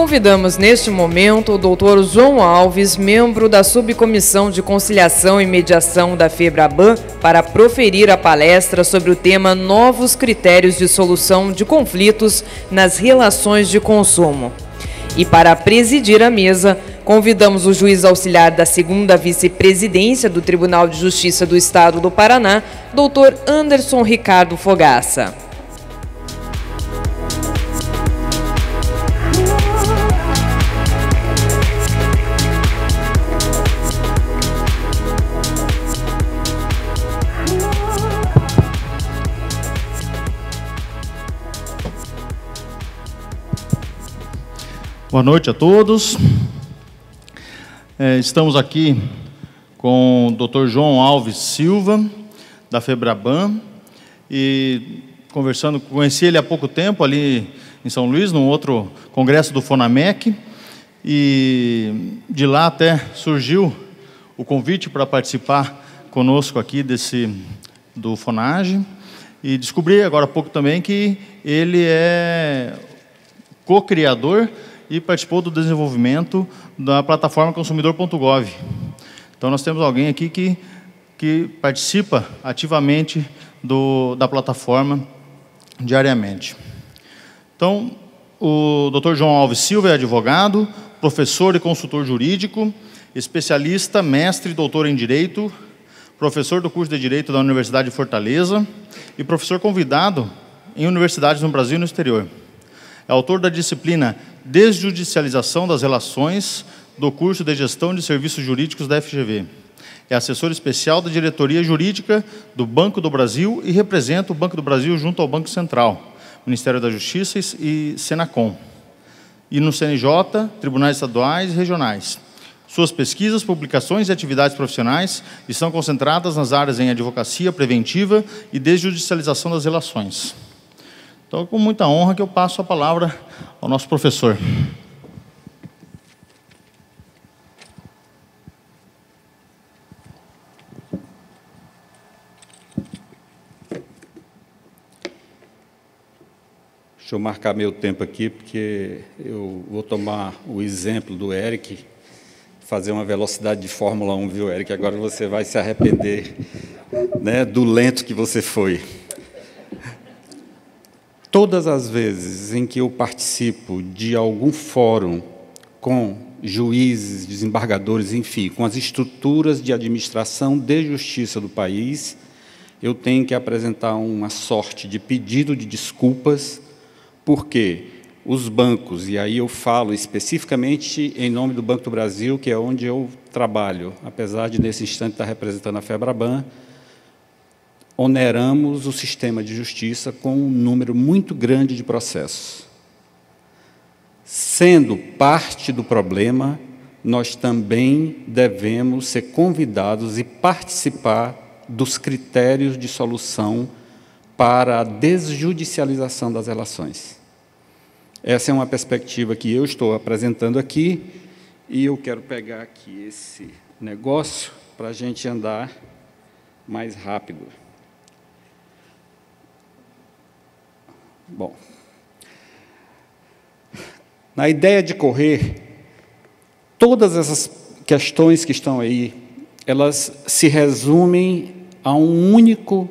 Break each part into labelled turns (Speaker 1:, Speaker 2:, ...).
Speaker 1: Convidamos neste momento o Dr. João Alves, membro da Subcomissão de Conciliação e Mediação da FEBRABAN, para proferir a palestra sobre o tema Novos Critérios de Solução de Conflitos nas Relações de Consumo. E para presidir a mesa, convidamos o juiz auxiliar da 2ª Vice-Presidência do Tribunal de Justiça do Estado do Paraná, Dr. Anderson Ricardo Fogaça.
Speaker 2: Boa noite a todos. Estamos aqui com o Dr. João Alves Silva, da FEBRABAN, e conheci ele há pouco tempo ali em São Luís, num outro congresso do FONAMEC, e de lá até surgiu o convite para participar conosco aqui do FONAGE, e descobri agora há pouco também que ele é co-criador e participou do desenvolvimento da plataforma consumidor.gov. Então, nós temos alguém aqui que participa ativamente da plataforma diariamente. Então, o Dr. João Alves Silva é advogado, professor e consultor jurídico, especialista, mestre e doutor em Direito, professor do curso de Direito da Universidade de Fortaleza e professor convidado em universidades no Brasil e no exterior. É autor da disciplina Desjudicialização das Relações do curso de Gestão de Serviços Jurídicos da FGV. É assessor especial da Diretoria Jurídica do Banco do Brasil e representa o Banco do Brasil junto ao Banco Central, Ministério da Justiça e Senacom. E no CNJ, Tribunais Estaduais e Regionais. Suas pesquisas, publicações e atividades profissionais estão concentradas nas áreas em advocacia preventiva e desjudicialização das relações. Então, com muita honra que eu passo a palavra ao nosso professor.
Speaker 3: Deixa eu marcar meu tempo aqui, porque eu vou tomar o exemplo do Eric, fazer uma velocidade de Fórmula 1, viu, Eric? Agora você vai se arrepender, né, do lento que você foi. Todas as vezes em que eu participo de algum fórum com juízes, desembargadores, enfim, com as estruturas de administração de justiça do país, eu tenho que apresentar uma sorte de pedido de desculpas, porque os bancos, e aí eu falo especificamente em nome do Banco do Brasil, que é onde eu trabalho, apesar de, nesse instante, estar representando a FEBRABAN, oneramos o sistema de justiça com um número muito grande de processos. Sendo parte do problema, nós também devemos ser convidados e participar dos critérios de solução para a desjudicialização das relações. Essa é uma perspectiva que eu estou apresentando aqui, e eu quero pegar aqui esse negócio para a gente andar mais rápido. Bom, na ideia de correr, todas essas questões que estão aí, elas se resumem a um único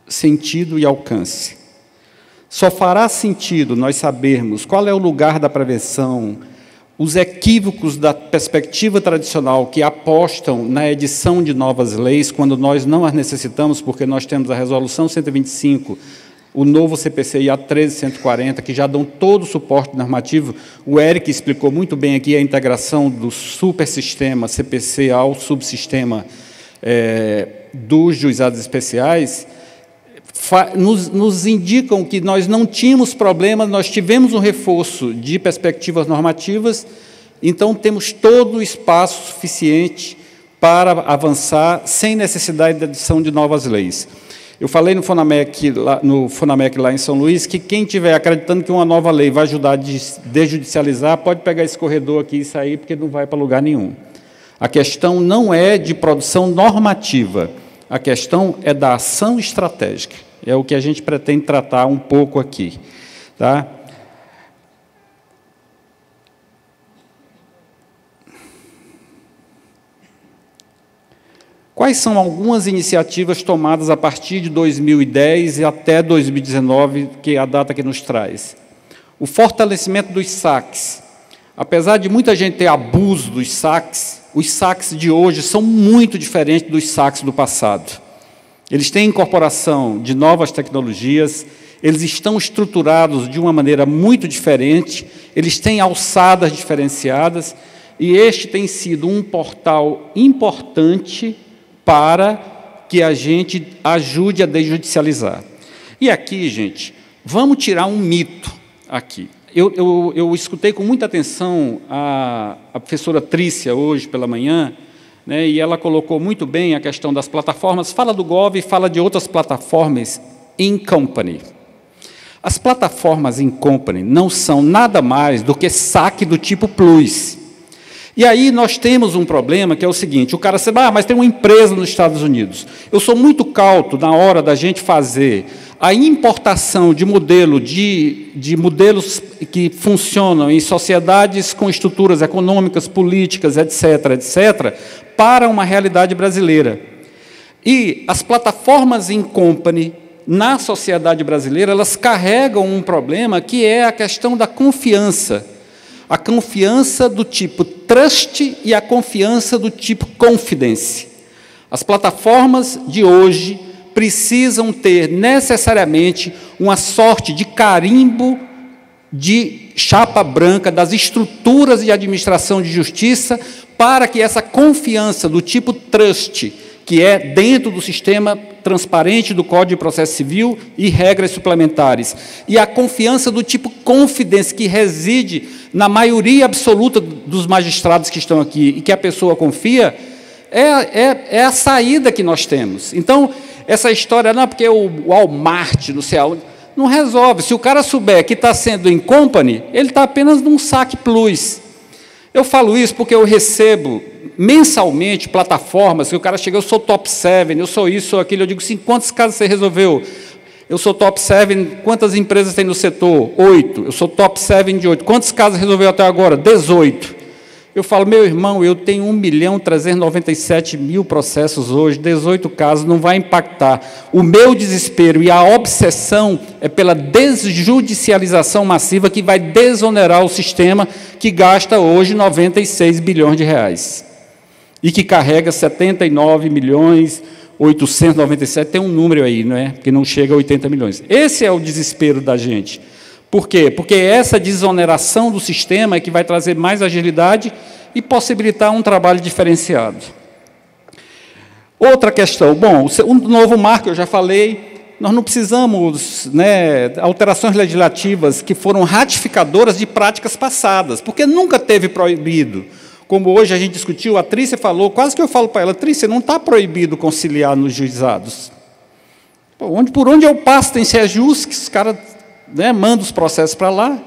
Speaker 3: sentido e alcance. Só fará sentido nós sabermos qual é o lugar da prevenção, os equívocos da perspectiva tradicional que apostam na edição de novas leis, quando nós não as necessitamos, porque nós temos a Resolução 125, o novo CPCI-A 13.140, que já dão todo o suporte normativo. O Eric explicou muito bem aqui a integração do supersistema CPC ao subsistema dos juizados especiais, nos indicam que nós não tínhamos problema, nós tivemos um reforço de perspectivas normativas, então temos todo o espaço suficiente para avançar sem necessidade de edição de novas leis. Eu falei no FONAMEC lá em São Luís que quem estiver acreditando que uma nova lei vai ajudar a desjudicializar, pode pegar esse corredor aqui e sair, porque não vai para lugar nenhum. A questão não é de produção normativa, a questão é da ação estratégica. É o que a gente pretende tratar um pouco aqui. Tá? Quais são algumas iniciativas tomadas a partir de 2010 e até 2019, que é a data que nos traz? O fortalecimento dos saques. Apesar de muita gente ter abuso dos saques, os saques de hoje são muito diferentes dos saques do passado. Eles têm incorporação de novas tecnologias, eles estão estruturados de uma maneira muito diferente, eles têm alçadas diferenciadas, e este tem sido um portal importante para que a gente ajude a desjudicializar. E aqui, gente, vamos tirar um mito aqui. Eu escutei com muita atenção a professora Trícia hoje pela manhã, né, e ela colocou muito bem a questão das plataformas, fala do Gov e fala de outras plataformas in company. As plataformas in company não são nada mais do que saque do tipo Plus. E aí nós temos um problema que é o seguinte, o cara diz, mas tem uma empresa nos Estados Unidos. Eu sou muito cauto na hora da gente fazer a importação de modelos que funcionam em sociedades com estruturas econômicas, políticas, etc., etc., para uma realidade brasileira. E as plataformas in company, na sociedade brasileira, elas carregam um problema que é a questão da confiança. A confiança do tipo trust e a confiança do tipo confidence. As plataformas de hoje precisam ter necessariamente uma sorte de carimbo de chapa branca das estruturas de administração de justiça para que essa confiança do tipo trust, que é dentro do sistema transparente do Código de Processo Civil e regras suplementares, e a confiança do tipo confidence, que reside na maioria absoluta dos magistrados que estão aqui e que a pessoa confia, é a saída que nós temos. Então, essa história, não, porque o Walmart, não sei aonde, não resolve. Se o cara souber que está sendo in company, ele está apenas num saque plus. Eu falo isso porque eu recebo mensalmente plataformas que o cara chega, eu sou top 7, eu sou isso, sou aquilo, eu digo assim, quantos casos você resolveu? Eu sou top 7, quantas empresas tem no setor? 8. Eu sou top 7 de 8. Quantos casos resolveu até agora? 18. Eu falo, meu irmão, eu tenho 1.397.000 processos hoje, 18 casos, não vai impactar. O meu desespero e a obsessão é pela desjudicialização massiva que vai desonerar o sistema que gasta hoje 96 bilhões de reais. E que carrega 79.897.000, tem um número aí, não é? Que não chega a 80 milhões. Esse é o desespero da gente. Por quê? Porque essa desoneração do sistema é que vai trazer mais agilidade e possibilitar um trabalho diferenciado. Outra questão, bom, o novo marco, eu já falei, nós não precisamos, alterações legislativas que foram ratificadoras de práticas passadas, porque nunca teve proibido. Como hoje a gente discutiu, a Trícia falou, quase que eu falo para ela, Trícia, não está proibido conciliar nos juizados. Por onde eu passo tem se ajuste, que os caras mandam os processos para lá.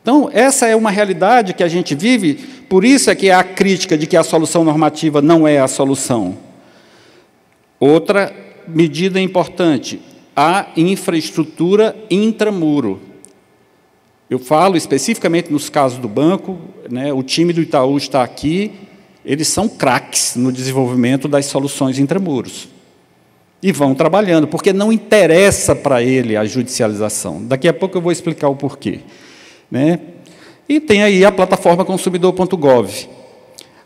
Speaker 3: Então, essa é uma realidade que a gente vive, por isso é que há a crítica de que a solução normativa não é a solução. Outra medida importante, a infraestrutura intramuro. Eu falo especificamente nos casos do banco, o time do Itaú está aqui, eles são craques no desenvolvimento das soluções intramuros. E vão trabalhando, porque não interessa para ele a judicialização. Daqui a pouco eu vou explicar o porquê. E tem aí a plataforma consumidor.gov.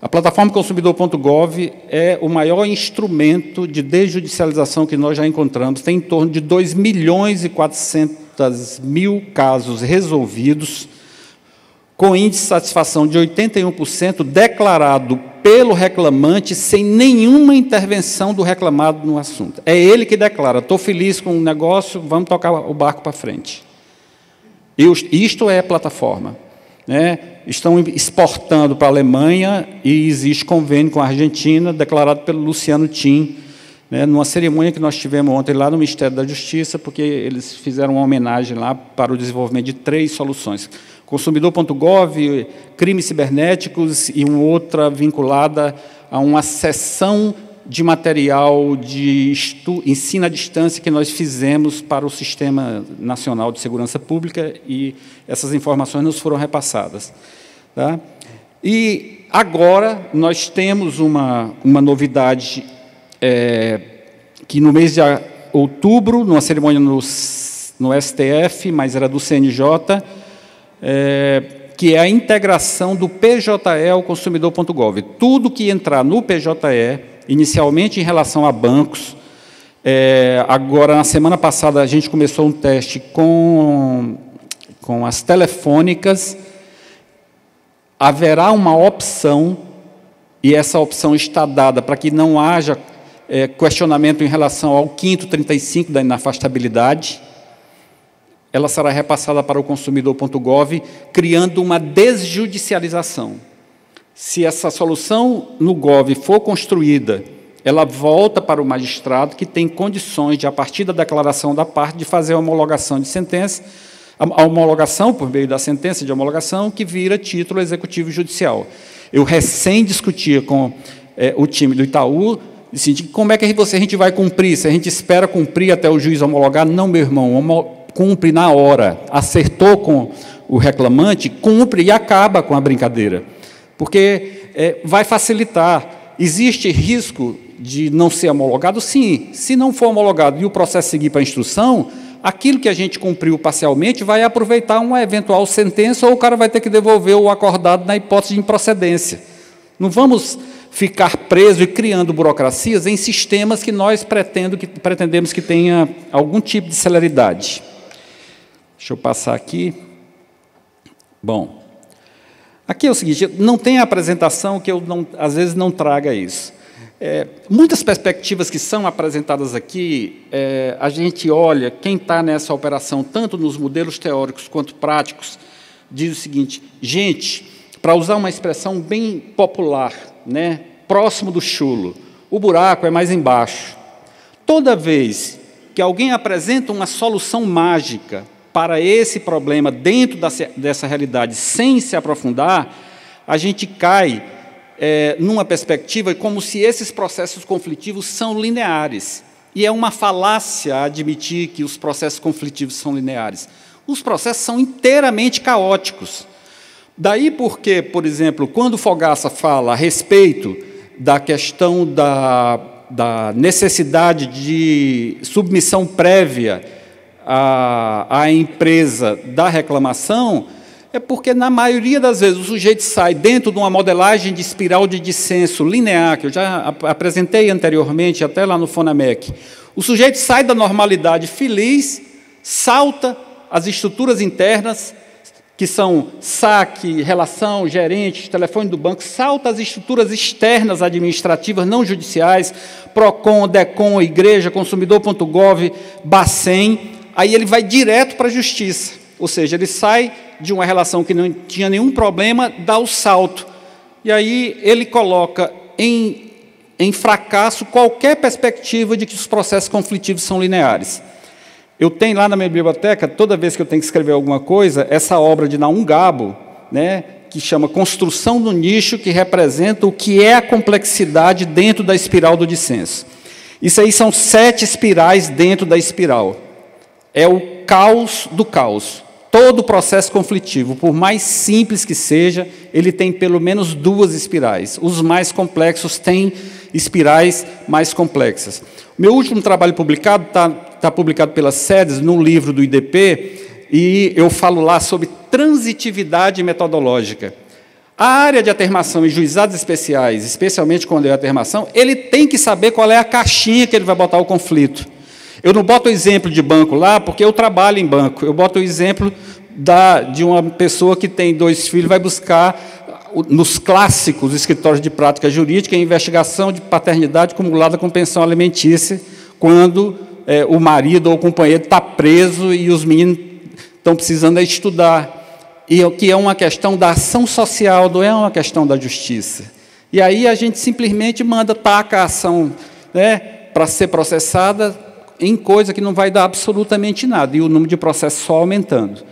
Speaker 3: A plataforma consumidor.gov é o maior instrumento de desjudicialização que nós já encontramos. Tem em torno de 2.400.000 casos resolvidos, com índice de satisfação de 81%, declarado pelo reclamante, sem nenhuma intervenção do reclamado no assunto. É ele que declara, estou feliz com o negócio, vamos tocar o barco para frente. Isto é plataforma. Estão exportando para a Alemanha e existe convênio com a Argentina, declarado pelo Luciano Tim, numa cerimônia que nós tivemos ontem lá no Ministério da Justiça, porque eles fizeram uma homenagem lá para o desenvolvimento de 3 soluções. Consumidor.gov, crimes cibernéticos e uma outra vinculada a uma sessão de material de ensino à distância que nós fizemos para o Sistema Nacional de Segurança Pública e essas informações nos foram repassadas. Tá? E agora nós temos uma novidade, que no mês de outubro, numa cerimônia no STF, mas era do CNJ, que é a integração do PJE ao consumidor.gov. Tudo que entrar no PJE, inicialmente em relação a bancos, agora, na semana passada, a gente começou um teste com as telefônicas, haverá uma opção, e essa opção está dada para que não haja questionamento em relação ao 5º 35 da inafastabilidade. Ela será repassada para o consumidor.gov, criando uma desjudicialização. Se essa solução no Gov for construída, ela volta para o magistrado, que tem condições de, a partir da declaração da parte, de fazer a homologação de sentença, a homologação, por meio da sentença de homologação, que vira título executivo judicial. Eu recém discutia com o time do Itaú, assim, como é que a gente vai cumprir? Se a gente espera cumprir até o juiz homologar? Não, meu irmão, cumpre na hora. Acertou com o reclamante, cumpre e acaba com a brincadeira. Porque vai facilitar. Existe risco de não ser homologado? Sim. Se não for homologado e o processo seguir para a instrução, aquilo que a gente cumpriu parcialmente vai aproveitar uma eventual sentença, ou o cara vai ter que devolver o acordado na hipótese de improcedência. Não vamos ficar preso e criando burocracias em sistemas que nós pretendemos que tenha algum tipo de celeridade. Deixa eu passar aqui. Bom, aqui é o seguinte, não tem a apresentação que eu, às vezes, não traga isso. Muitas perspectivas que são apresentadas aqui, a gente olha, quem está nessa operação, tanto nos modelos teóricos quanto práticos, diz o seguinte, gente, para usar uma expressão bem popular, né, próximo do chulo, o buraco é mais embaixo. Toda vez que alguém apresenta uma solução mágica para esse problema dentro dessa realidade, sem se aprofundar, a gente cai numa perspectiva como se esses processos conflitivos são lineares. E é uma falácia admitir que os processos conflitivos são lineares. Os processos são inteiramente caóticos. Daí porque, por exemplo, quando Fogaça fala a respeito da questão da necessidade de submissão prévia à empresa da reclamação, é porque, na maioria das vezes, o sujeito sai dentro de uma modelagem de espiral de dissenso linear, que eu já apresentei anteriormente, até lá no Fonamec. O sujeito sai da normalidade feliz, salta as estruturas internas, que são saque, relação, gerente, telefone do banco, salta as estruturas externas administrativas, não judiciais, PROCON, DECON, Igreja, Consumidor.gov, Bacen, aí ele vai direto para a justiça. Ou seja, ele sai de uma relação que não tinha nenhum problema, dá o salto. E aí ele coloca em fracasso qualquer perspectiva de que os processos conflitivos são lineares. Eu tenho lá na minha biblioteca, toda vez que eu tenho que escrever alguma coisa, essa obra de Naum Gabo, né, que chama Construção do Nicho, que representa o que é a complexidade dentro da espiral do dissenso. Isso aí são 7 espirais dentro da espiral. É o caos do caos. Todo processo conflitivo, por mais simples que seja, ele tem pelo menos 2 espirais. Os mais complexos têm espirais mais complexas. Meu último trabalho publicado está publicado pela SEDES, no livro do IDP, e eu falo lá sobre transitividade metodológica. A área de atermação e juizados especiais, especialmente quando é atermação, ele tem que saber qual é a caixinha que ele vai botar o conflito. Eu não boto o exemplo de banco lá, porque eu trabalho em banco. Eu boto o exemplo de uma pessoa que tem 2 filhos, vai buscar, nos clássicos escritórios de prática jurídica, a investigação de paternidade acumulada com pensão alimentícia, quando o marido ou o companheiro está preso e os meninos estão precisando estudar. E que é uma questão da ação social, não é uma questão da justiça. E aí a gente simplesmente taca a ação, né, para ser processada, em coisa que não vai dar absolutamente nada, e o número de processos só aumentando.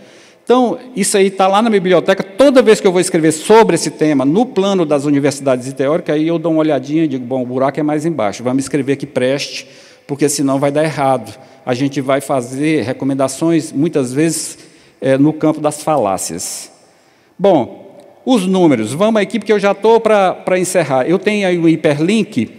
Speaker 3: Então, isso aí está lá na biblioteca. Toda vez que eu vou escrever sobre esse tema, no plano das universidades e teóricas, aí eu dou uma olhadinha e digo, bom, o buraco é mais embaixo, vamos escrever que preste, porque senão vai dar errado. A gente vai fazer recomendações, muitas vezes, no campo das falácias. Bom, Os números, vamos aqui, porque eu já estou para encerrar. Eu tenho aí o hiperlink,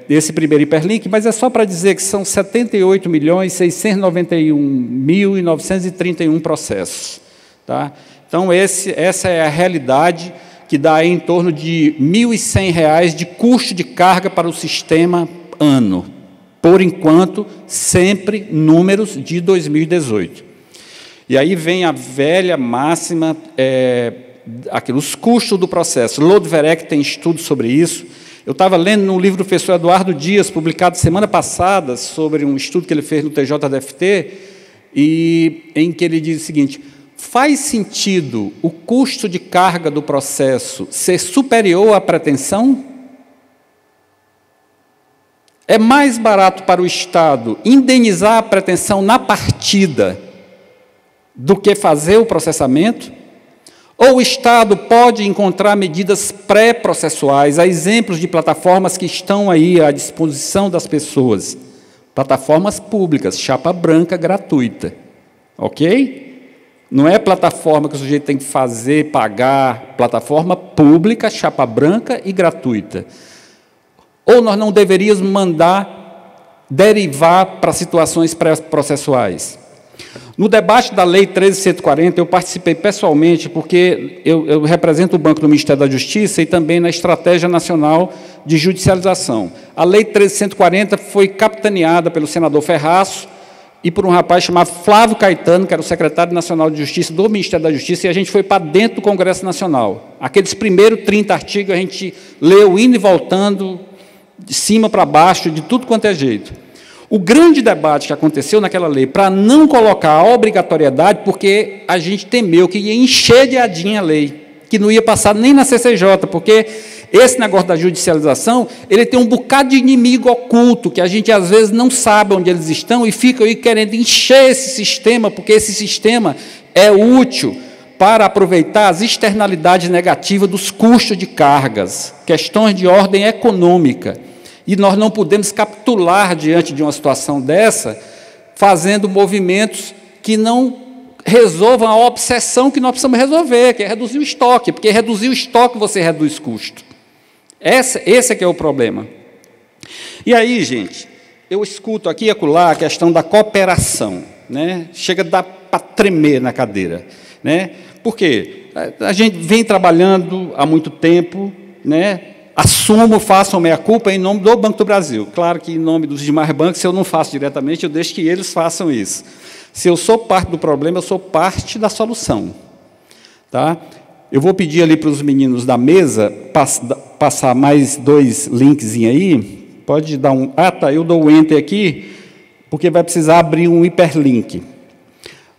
Speaker 3: esse primeiro hiperlink, mas é só para dizer que são 78.691.931 processos. Tá? Então, essa é a realidade que dá em torno de R$ 1.100 de custo de carga para o sistema ano. Por enquanto, sempre números de 2018. E aí vem a velha máxima, os custos do processo. Lodverek tem estudo sobre isso. Eu estava lendo num livro do professor Eduardo Dias, publicado semana passada, sobre um estudo que ele fez no TJDFT, em que ele diz o seguinte: faz sentido o custo de carga do processo ser superior à pretensão? É mais barato para o Estado indenizar a pretensão na partida do que fazer o processamento? Ou o Estado pode encontrar medidas pré-processuais, há exemplos de plataformas que estão aí à disposição das pessoas, plataformas públicas, chapa branca gratuita, ok? Não é plataforma que o sujeito tem que fazer, pagar, plataforma pública, chapa branca e gratuita. Ou nós não deveríamos mandar derivar para situações pré-processuais? No debate da Lei 13.140, eu participei pessoalmente, porque eu represento o Banco do Ministério da Justiça e também na Estratégia Nacional de Judicialização. A Lei 13.140 foi capitaneada pelo senador Ferraço e por um rapaz chamado Flávio Caetano, que era o secretário nacional de Justiça do Ministério da Justiça, e a gente foi para dentro do Congresso Nacional. Aqueles primeiros 30 artigos a gente leu indo e voltando, de cima para baixo, de tudo quanto é jeito. O grande debate que aconteceu naquela lei, para não colocar a obrigatoriedade, porque a gente temeu que ia encher de adinha a lei, que não ia passar nem na CCJ, porque esse negócio da judicialização, ele tem um bocado de inimigo oculto, que a gente às vezes não sabe onde eles estão e fica aí querendo encher esse sistema, porque esse sistema é útil para aproveitar as externalidades negativas dos custos de cargas, questões de ordem econômica. E nós não podemos capitular diante de uma situação dessa, fazendo movimentos que não resolvam a obsessão que nós precisamos resolver, que é reduzir o estoque, porque reduzir o estoque você reduz custo. Esse é que é o problema. E aí, gente, eu escuto aqui e acolá a questão da cooperação, né? Chega a dar para tremer na cadeira, né? Por quê? A gente vem trabalhando há muito tempo, né? Assumo, façam meia-culpa em nome do Banco do Brasil. Claro que em nome dos demais bancos eu não faço diretamente, eu deixo que eles façam isso. Se eu sou parte do problema, eu sou parte da solução. Tá? Eu vou pedir ali para os meninos da mesa passar mais 2 links aí. Pode dar um... Ah, tá, eu dou o Enter aqui, porque vai precisar abrir um hiperlink.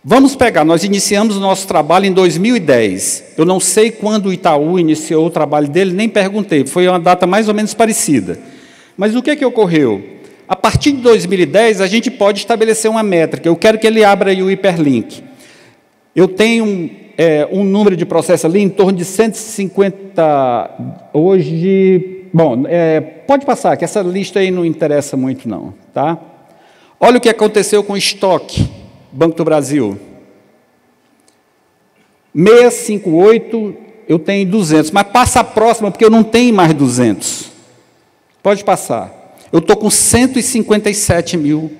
Speaker 3: Vamos pegar, nós iniciamos o nosso trabalho em 2010. Eu não sei quando o Itaú iniciou o trabalho dele, nem perguntei, foi uma data mais ou menos parecida. Mas o que ocorreu? A partir de 2010, a gente pode estabelecer uma métrica. Eu quero que ele abra aí o hiperlink. Eu tenho um número de processos ali em torno de 150 hoje. Bom, pode passar, que essa lista aí não interessa muito, não. Tá? Olha o que aconteceu com o estoque. Banco do Brasil. 658, eu tenho 200, mas passa a próxima, porque eu não tenho mais 200. Pode passar. Eu estou com 157 mil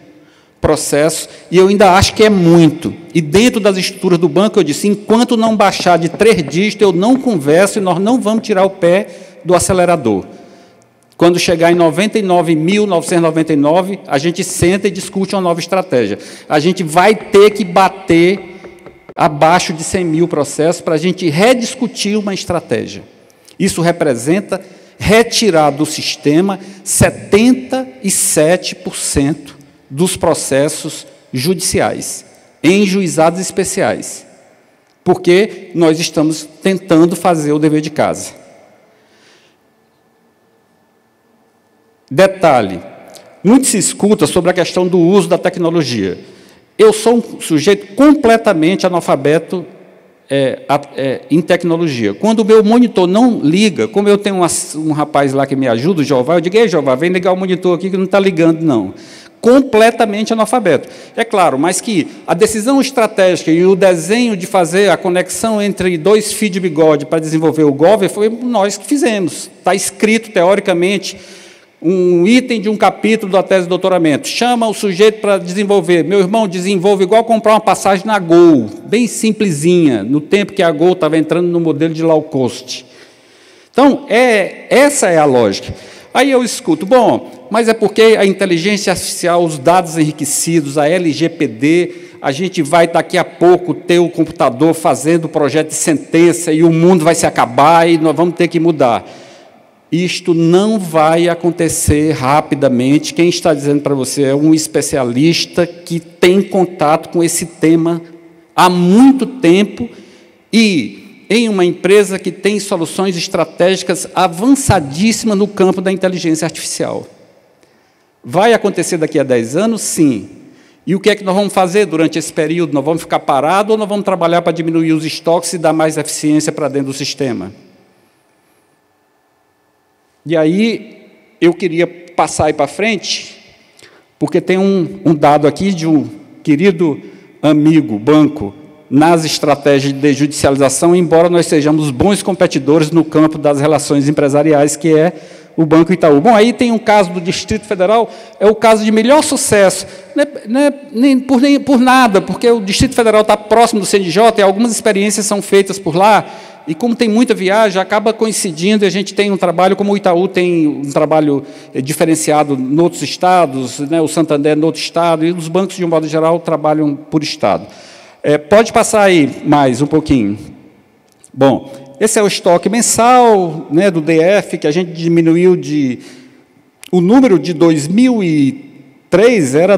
Speaker 3: processos, e eu ainda acho que é muito. E dentro das estruturas do banco, eu disse, enquanto não baixar de 3 dígitos, eu não converso e nós não vamos tirar o pé do acelerador. Quando chegar em 99.999, a gente senta e discute uma nova estratégia. A gente vai ter que bater abaixo de 100 mil processos para a gente rediscutir uma estratégia. Isso representa retirar do sistema 77% dos processos judiciais, em juizados especiais, porque nós estamos tentando fazer o dever de casa. Detalhe, muito se escuta sobre a questão do uso da tecnologia. Eu sou um sujeito completamente analfabeto em tecnologia. Quando o meu monitor não liga, como eu tenho um rapaz lá que me ajuda, o Jeová, eu digo, ei, Jeová, vem ligar o monitor aqui que não está ligando, não. completamente analfabeto. É claro, mas que a decisão estratégica e o desenho de fazer a conexão entre 2 fios de bigode para desenvolver o Gover foi nós que fizemos. Está escrito, teoricamente, um item de um capítulo da tese de doutoramento. Chama o sujeito para desenvolver. Meu irmão, desenvolve igual comprar uma passagem na Gol, bem simplesinha, no tempo que a Gol estava entrando no modelo de low cost. Então, essa é a lógica. Aí eu escuto, bom, mas é porque a inteligência artificial, os dados enriquecidos, a LGPD, a gente vai daqui a pouco ter o computador fazendo o projeto de sentença e o mundo vai se acabar e nós vamos ter que mudar. Isto não vai acontecer rapidamente. Quem está dizendo para você é um especialista que tem contato com esse tema há muito tempo e em uma empresa que tem soluções estratégicas avançadíssimas no campo da inteligência artificial. Vai acontecer daqui a 10 anos? Sim. E o que é que nós vamos fazer durante esse período? Nós vamos ficar parados ou nós vamos trabalhar para diminuir os estoques e dar mais eficiência para dentro do sistema? E aí, eu queria passar aí para frente, porque tem um dado aqui de um querido amigo, banco, nas estratégias de desjudicialização, embora nós sejamos bons competidores no campo das relações empresariais, que é o Banco Itaú. Bom, aí tem um caso do Distrito Federal, é o caso de melhor sucesso, nem por nada, porque o Distrito Federal está próximo do CNJ e algumas experiências são feitas por lá, e como tem muita viagem, acaba coincidindo, e a gente tem um trabalho, como o Itaú tem um trabalho diferenciado em outros estados, né, o Santander em outro estado, e os bancos, de um modo geral, trabalham por estado. Pode passar aí mais um pouquinho. Bom, esse é o estoque mensal, né, do DF, que a gente diminuiu de... O número de 2003 era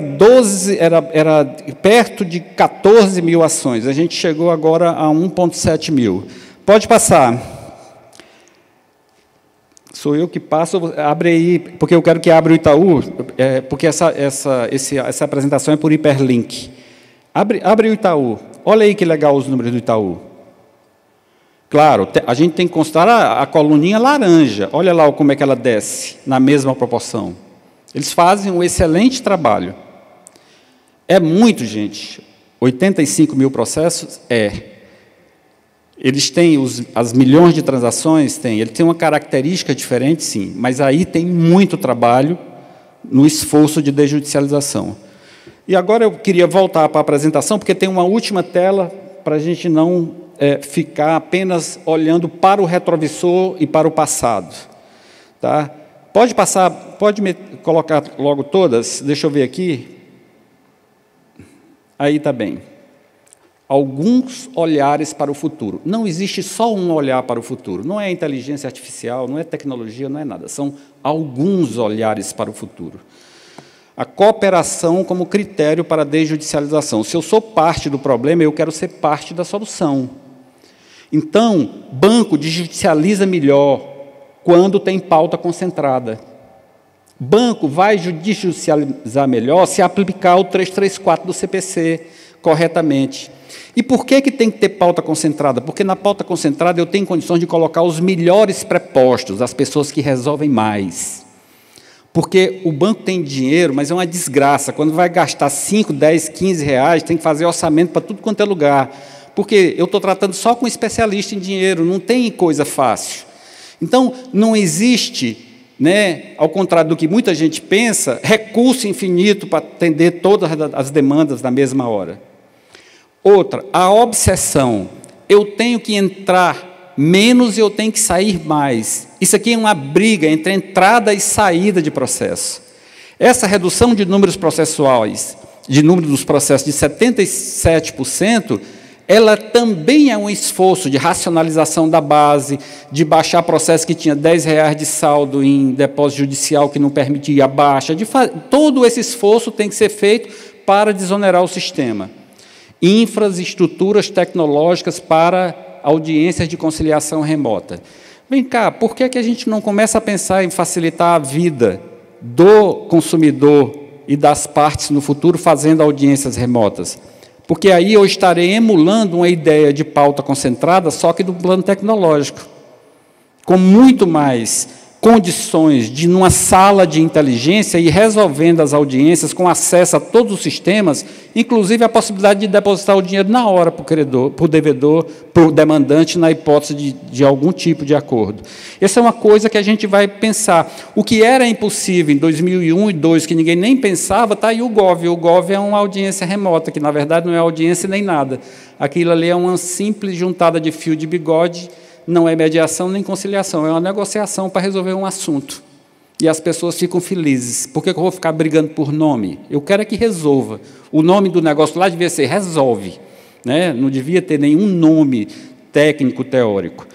Speaker 3: perto de 14 mil ações. A gente chegou agora a 1,7 mil. Pode passar. Sou eu que passo. Abre aí, porque eu quero que abra o Itaú, porque essa apresentação é por hiperlink. Abre o Itaú. Olha aí que legal os números do Itaú. Claro, a gente tem que considerar a coluninha laranja. Olha lá como é que ela desce, na mesma proporção. Eles fazem um excelente trabalho. É muito, gente. 85 mil processos? Eles têm as milhões de transações? Tem. Ele tem uma característica diferente, sim, mas aí tem muito trabalho no esforço de desjudicialização. E agora eu queria voltar para a apresentação, porque tem uma última tela para a gente não ficar apenas olhando para o retrovisor e para o passado. Tá? Pode passar, pode me colocar logo todas, deixa eu ver aqui. Aí está bem. Alguns olhares para o futuro. Não existe só um olhar para o futuro. Não é inteligência artificial, não é tecnologia, não é nada. São alguns olhares para o futuro. A cooperação como critério para a desjudicialização. Se eu sou parte do problema, eu quero ser parte da solução. Então, banco desjudicializa melhor quando tem pauta concentrada. Banco vai desjudicializar melhor se aplicar o 334 do CPC corretamente. E por que tem que ter pauta concentrada? Porque na pauta concentrada eu tenho condições de colocar os melhores prepostos, as pessoas que resolvem mais. Porque o banco tem dinheiro, mas é uma desgraça. Quando vai gastar 5, 10, 15 reais, tem que fazer orçamento para tudo quanto é lugar. Porque eu estou tratando só com especialista em dinheiro, não tem coisa fácil. Então, não existe, né, ao contrário do que muita gente pensa, recurso infinito para atender todas as demandas na mesma hora. Outra, a obsessão. Eu tenho que entrar menos e eu tenho que sair mais. Isso aqui é uma briga entre entrada e saída de processo. Essa redução de números processuais, de número dos processos de 77%, ela também é um esforço de racionalização da base, de baixar processo que tinha R$10 de saldo em depósito judicial que não permitia a baixa. Todo esse esforço tem que ser feito para desonerar o sistema. Infraestruturas tecnológicas para audiências de conciliação remota. Vem cá, por que a gente não começa a pensar em facilitar a vida do consumidor e das partes no futuro fazendo audiências remotas? Porque aí eu estarei emulando uma ideia de pauta concentrada, só que do plano tecnológico, com muito mais condições de, numa sala de inteligência, ir resolvendo as audiências com acesso a todos os sistemas, inclusive a possibilidade de depositar o dinheiro na hora para o credor, para o devedor, para o demandante, na hipótese de algum tipo de acordo. Essa é uma coisa que a gente vai pensar. O que era impossível em 2001 e 2002, que ninguém nem pensava, está aí o GOV. O GOV é uma audiência remota, que, na verdade, não é audiência nem nada. Aquilo ali é uma simples juntada de fio de bigode. Não é mediação nem conciliação, é uma negociação para resolver um assunto. E as pessoas ficam felizes. Por que eu vou ficar brigando por nome? Eu quero é que resolva. O nome do negócio lá devia ser resolve, né? Não devia ter nenhum nome técnico, teórico.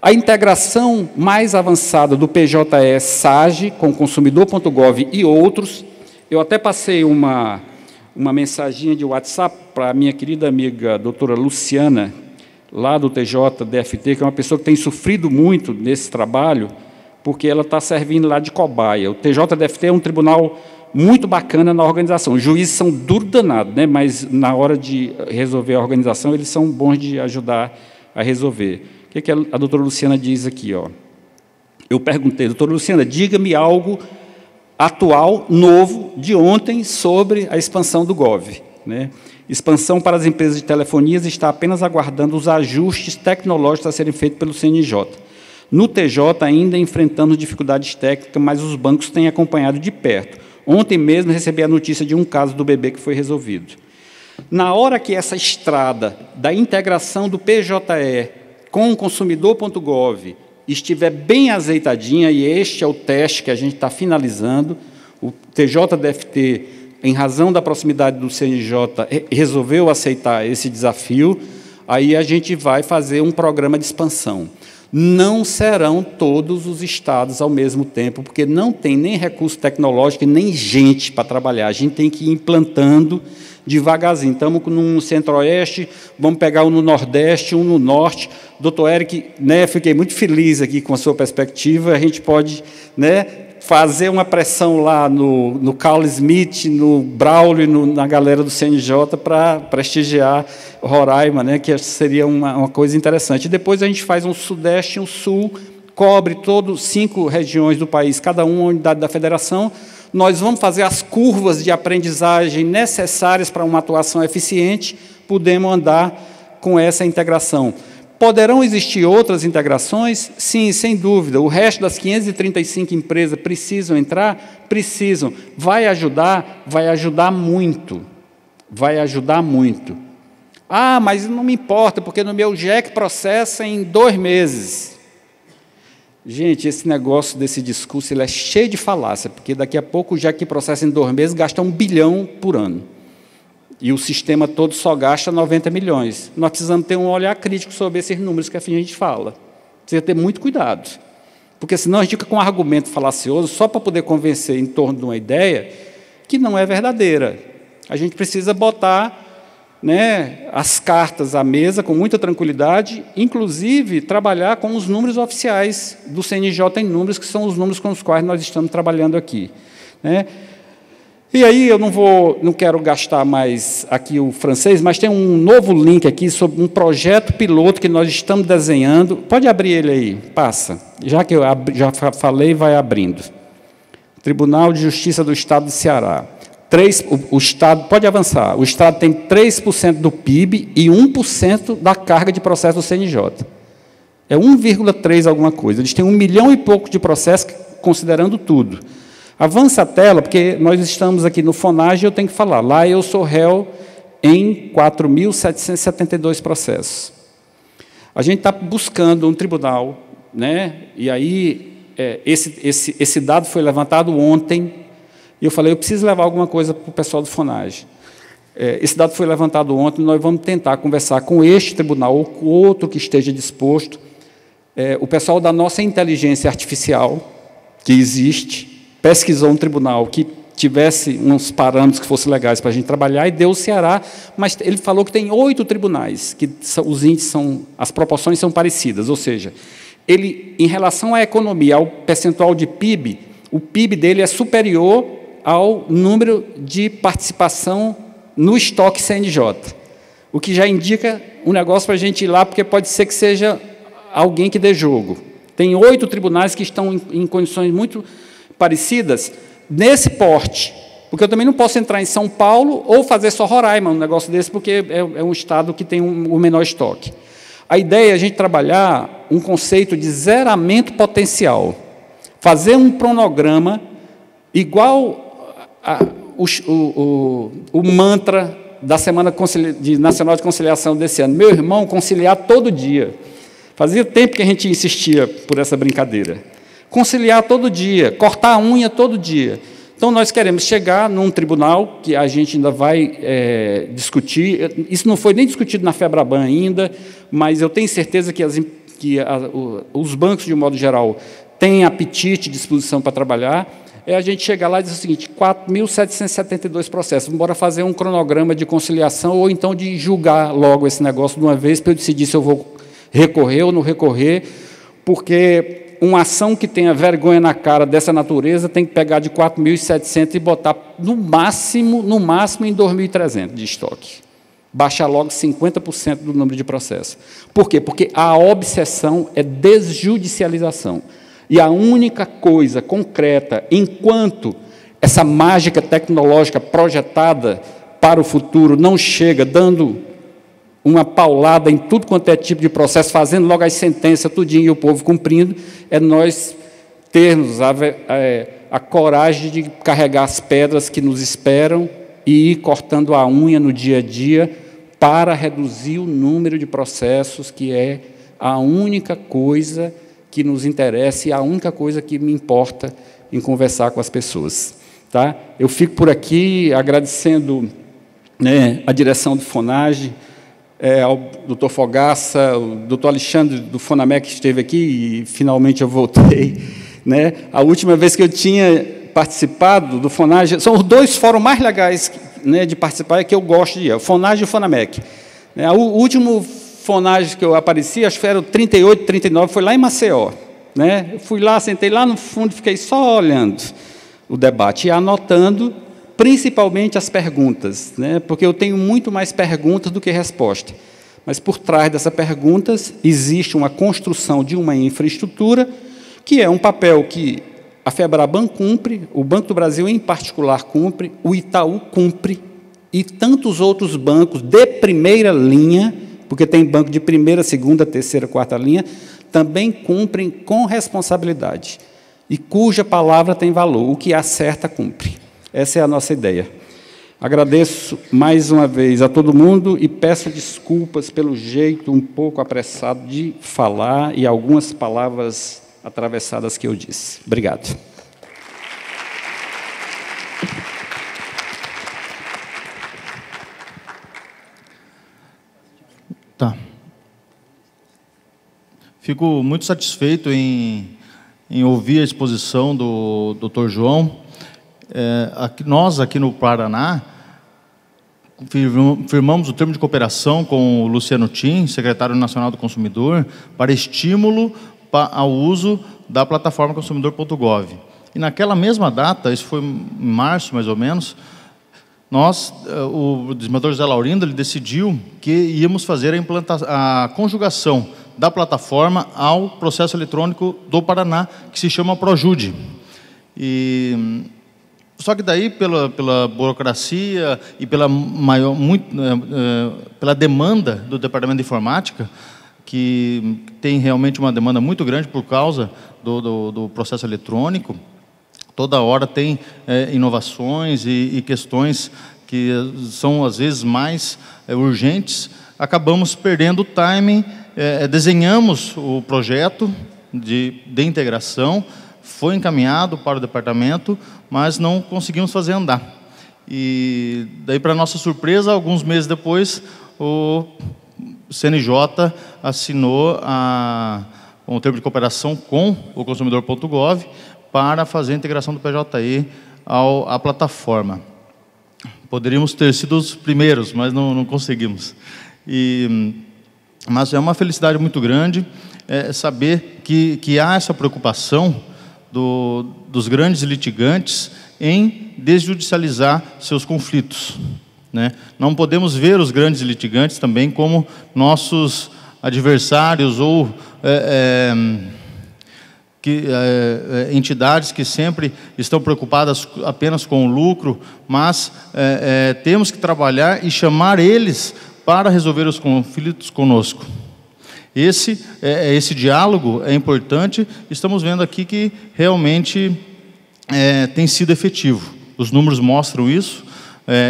Speaker 3: A integração mais avançada do PJE SAGE com consumidor.gov e outros, eu até passei uma mensaginha de WhatsApp para a minha querida amiga doutora Luciana, lá do TJDFT, que é uma pessoa que tem sofrido muito nesse trabalho, porque ela está servindo lá de cobaia. O TJDFT é um tribunal muito bacana na organização. Os juízes são duros danados, né? Mas, na hora de resolver a organização, eles são bons de ajudar a resolver. O que a doutora Luciana diz aqui? Ó? Eu perguntei, doutora Luciana, diga-me algo atual, novo, de ontem, sobre a expansão do GOV. Né? Expansão para as empresas de telefonias está apenas aguardando os ajustes tecnológicos a serem feitos pelo CNJ. No TJ, ainda enfrentando dificuldades técnicas, mas os bancos têm acompanhado de perto. Ontem mesmo recebi a notícia de um caso do bebê que foi resolvido. Na hora que essa estrada da integração do PJE com o consumidor.gov estiver bem azeitadinha, e este é o teste que a gente está finalizando, o TJDFT, em razão da proximidade do CNJ, resolveu aceitar esse desafio, aí a gente vai fazer um programa de expansão. Não serão todos os estados ao mesmo tempo, porque não tem nem recurso tecnológico, nem gente para trabalhar. A gente tem que ir implantando devagarzinho. Estamos no Centro-Oeste, vamos pegar um no Nordeste, um no Norte. Doutor Eric, né, fiquei muito feliz aqui com a sua perspectiva. A gente pode, né, fazer uma pressão lá no Carl Smith, no Braulio, na galera do CNJ, para prestigiar Roraima, né, que seria uma coisa interessante. E depois a gente faz um Sudeste e um Sul, cobre todos 5 regiões do país, cada uma unidade da federação. Nós vamos fazer as curvas de aprendizagem necessárias para uma atuação eficiente, podemos andar com essa integração. Poderão existir outras integrações? Sim, sem dúvida. O resto das 535 empresas precisam entrar? Precisam. Vai ajudar? Vai ajudar muito. Vai ajudar muito. Ah, mas não me importa, porque no meu JEC processa em 2 meses. Gente, esse negócio desse discurso ele é cheio de falácia, porque daqui a pouco o JEC processa em 2 meses gasta 1 bilhão por ano. E o sistema todo só gasta 90 milhões. Nós precisamos ter um olhar crítico sobre esses números que a gente fala. Precisa ter muito cuidado. Porque senão a gente fica com um argumento falacioso só para poder convencer em torno de uma ideia que não é verdadeira. A gente precisa botar, né, as cartas à mesa com muita tranquilidade, inclusive trabalhar com os números oficiais do CNJ em números, que são os números com os quais nós estamos trabalhando aqui. Né? E aí eu não quero gastar mais aqui o francês, mas tem um novo link aqui sobre um projeto piloto que nós estamos desenhando. Pode abrir ele aí, passa. Já que eu já falei, vai abrindo. Tribunal de Justiça do Estado de Ceará. O Estado, pode avançar, o Estado tem 3% do PIB e 1% da carga de processo do CNJ. É 1,3 alguma coisa. Eles têm 1 milhão e pouco de processos, considerando tudo. Avança a tela, porque nós estamos aqui no FONAGE e eu tenho que falar. Lá eu sou réu em 4.772 processos. A gente está buscando um tribunal, né? E aí esse dado foi levantado ontem, e eu falei, eu preciso levar alguma coisa para o pessoal do FONAGE. Esse dado foi levantado ontem, nós vamos tentar conversar com este tribunal ou com outro que esteja disposto, o pessoal da nossa inteligência artificial, que existe, pesquisou um tribunal que tivesse uns parâmetros que fossem legais para a gente trabalhar, e deu o Ceará, mas ele falou que tem 8 tribunais, que os índices as proporções são parecidas, ou seja, ele, em relação à economia, ao percentual de PIB, o PIB dele é superior ao número de participação no estoque CNJ, o que já indica um negócio para a gente ir lá, porque pode ser que seja alguém que dê jogo. Tem 8 tribunais que estão em condições muito parecidas nesse porte. Porque eu também não posso entrar em São Paulo ou fazer só Roraima, um negócio desse, porque é um estado que tem o menor estoque. A ideia é a gente trabalhar um conceito de zeramento potencial. Fazer um cronograma igual o mantra da Semana Nacional de Conciliação desse ano. Meu irmão, conciliar todo dia. Fazia tempo que a gente insistia por essa brincadeira. Conciliar todo dia, cortar a unha todo dia. Então, nós queremos chegar num tribunal, que a gente ainda vai discutir, isso não foi nem discutido na FEBRABAN ainda, mas eu tenho certeza que os bancos, de um modo geral, têm apetite e disposição para trabalhar, a gente chegar lá e dizer o seguinte, 4.772 processos, bora fazer um cronograma de conciliação, ou então de julgar logo esse negócio de uma vez, para eu decidir se eu vou recorrer ou não recorrer, porque uma ação que tenha vergonha na cara dessa natureza tem que pegar de 4.700 e botar, no máximo, em 2.300 de estoque. Baixar logo 50% do número de processos. Por quê? Porque a obsessão é desjudicialização. E a única coisa concreta, enquanto essa mágica tecnológica projetada para o futuro não chega, dando uma paulada em tudo quanto é tipo de processo, fazendo logo as sentenças, tudinho, e o povo cumprindo, é nós termos a coragem de carregar as pedras que nos esperam e ir cortando a unha no dia a dia para reduzir o número de processos, que é a única coisa que nos interessa e a única coisa que me importa em conversar com as pessoas. Tá? Eu fico por aqui agradecendo, né, a direção do FONAGE, ao doutor Fogaça, o doutor Alexandre do FONAMEC que esteve aqui, e finalmente eu voltei. Né? A última vez que eu tinha participado do FONAGE, são os 2 fóruns mais legais, né, de participar, que eu gosto de ir, o FONAGE e o FONAMEC. O último FONAGE que eu apareci, acho que era o 38, 39, foi lá em Maceió. Né? Eu fui lá, sentei lá no fundo, fiquei só olhando o debate e anotando, principalmente as perguntas, né? Porque eu tenho muito mais perguntas do que resposta. Mas, por trás dessas perguntas, existe uma construção de uma infraestrutura, que é um papel que a FEBRABAN cumpre, o Banco do Brasil, em particular, cumpre, o Itaú cumpre, e tantos outros bancos de primeira linha, porque tem banco de primeira, segunda, terceira, quarta linha, também cumprem com responsabilidade, e cuja palavra tem valor, o que acerta, cumpre. Essa é a nossa ideia. Agradeço mais uma vez a todo mundo e peço desculpas pelo jeito um pouco apressado de falar e algumas palavras atravessadas que eu disse. Obrigado.
Speaker 2: Tá. Fico muito satisfeito em ouvir a exposição do Dr. João. Nós, aqui no Paraná, firmamos o termo de cooperação com o Luciano Tim, secretário nacional do consumidor, para estímulo ao uso da plataforma consumidor.gov. E naquela mesma data, isso foi em março, mais ou menos, o desembargador José Laurindo, ele decidiu que íamos fazer a conjugação da plataforma ao processo eletrônico do Paraná, que se chama Projude. Só que daí, pela burocracia e pela demanda do Departamento de Informática, que tem realmente uma demanda muito grande por causa do processo eletrônico, toda hora tem inovações e questões que são, às vezes, mais urgentes, acabamos perdendo o timing, desenhamos o projeto de integração, foi encaminhado para o departamento, mas não conseguimos fazer andar. E daí, para nossa surpresa, alguns meses depois, o CNJ assinou um termo de cooperação com o consumidor.gov para fazer a integração do PJI à plataforma. Poderíamos ter sido os primeiros, mas não conseguimos. Mas é uma felicidade muito grande saber que há essa preocupação dos grandes litigantes em desjudicializar seus conflitos. Né? Não podemos ver os grandes litigantes também como nossos adversários ou entidades que sempre estão preocupadas apenas com o lucro, mas temos que trabalhar e chamar eles para resolver os conflitos conosco. Esse diálogo é importante. Estamos vendo aqui que realmente tem sido efetivo. Os números mostram isso.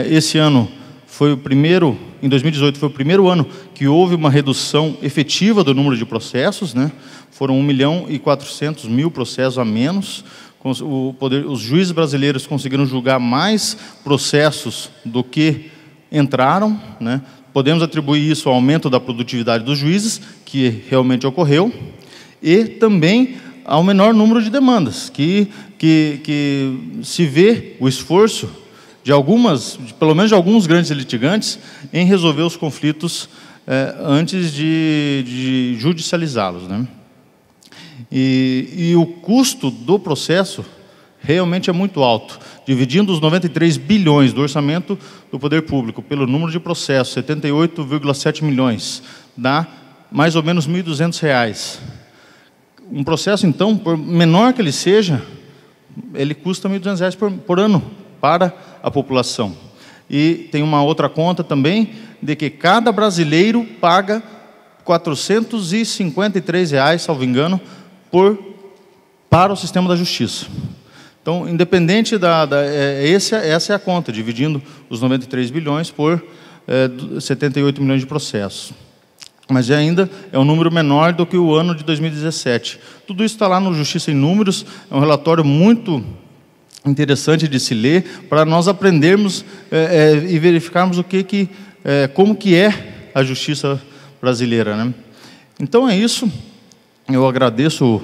Speaker 2: Esse ano foi o primeiro, em 2018, foi o primeiro ano que houve uma redução efetiva do número de processos, né? Foram 1.400.000 processos a menos. Os juízes brasileiros conseguiram julgar mais processos do que entraram, né? Podemos atribuir isso ao aumento da produtividade dos juízes, que realmente ocorreu, e também ao menor número de demandas, que se vê o esforço pelo menos de alguns grandes litigantes, em resolver os conflitos antes de judicializá-los, né? E o custo do processo realmente é muito alto. Dividindo os 93 bilhões do orçamento do poder público pelo número de processos, 78,7 milhões, dá mais ou menos R$ 1.200. Um processo, então, por menor que ele seja, ele custa R$ 1.200 por ano para a população. E tem uma outra conta também, de que cada brasileiro paga R$ 453, salvo engano, para o sistema da justiça. Então, independente essa é a conta, dividindo os 93 bilhões por 78 milhões de processos. Mas ainda é um número menor do que o ano de 2017. Tudo isso está lá no Justiça em Números, é um relatório muito interessante de se ler, para nós aprendermos e verificarmos como que é a justiça brasileira, né? Então é isso. Eu agradeço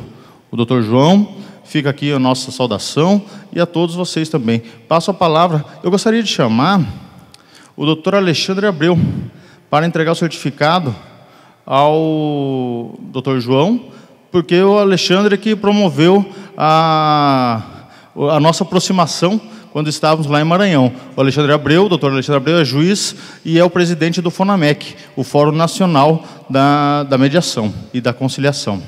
Speaker 2: o Dr. João, fica aqui a nossa saudação, e a todos vocês também. Passo a palavra. Eu gostaria de chamar o Dr. Alexandre Abreu para entregar o certificado ao Dr. João, porque o Alexandre que promoveu a nossa aproximação quando estávamos lá em Maranhão. O Alexandre Abreu, o doutor Alexandre Abreu é juiz e é o presidente do FONAMEC, o Fórum Nacional da Mediação e da Conciliação.